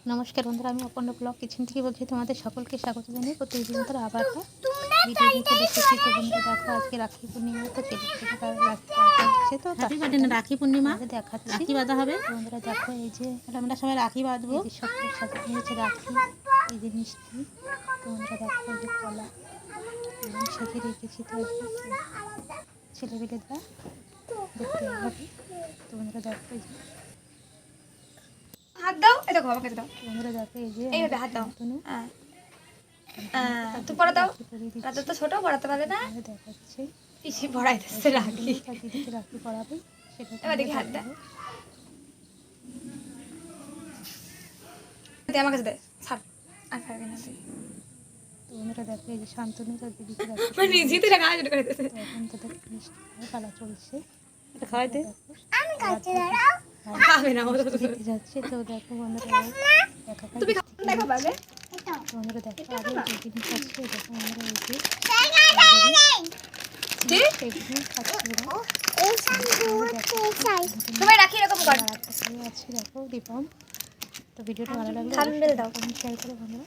নমস্কার বন্ধুরা, আমি অপর্ণ ব্লগ কিচেন থেকে বলছি। তোমাদের সকলকে স্বাগত জানিয়ে প্রতিদিন ধরে আবার ভিডিও নিয়ে চলে এসেছি। তো বন্ধুরা দেখো, আজকে রাখি পূর্ণিমা, তো হচ্ছে তো রাখি পূর্ণিমা দেখাচ্ছি, রাখি বাঁধা হবে। বন্ধুরা দেখো, এই যে আমরা সবাই রাখি বাঁধবো। এই যে সব সাথে নিয়েছে রাখি, এই যে মিষ্টি, তো বন্ধুরা দেখো, এই যে কলা এবং সাথে রেখেছি। তো ছেলেবেলেরা দেখতে হবে। তো বন্ধুরা দেখো, এই যে হাত দাও, এই দেখো আমাকে দাও, বন্ধুরা দেখো, এই যে এইভাবে হাত দাও। তুই পড়া দাও, রাতে তো ছোট পড়াতে পারে না, দেখাচ্ছে পিসি পড়াই দিচ্ছে রাখি। দিদিকে রাখি পড়াবে, সেটা এবার দেখি হাত দে, দে আমার কাছে দে, ছাড় আর খাবি না তুই। তো বন্ধুরা দেখো, এই যে শান্তনু তার দিদিকে রাখি আমার নিজেই তো রাখা শুরু করে দিতেছে। এখন তাদের মিষ্টি পালা চলছে। এটা খাওয়াইতে আমি খাবে না, ও তো দিতে যাচ্ছে। তো দেখো বন্ধুরা, তুমি দেখো পাবে। বন্ধুরা দেখো, আরো যে জিনিস আছে, দেখো বন্ধুরা, এই যে এগুলো খাচ্ছি ওরা। সবাই রাখি এরকম কর আছে দেখো দীপম। তো ভিডিওটা ভালো লাগলে থাম্বনেল দাও, শেয়ার করে বন্ধুরা।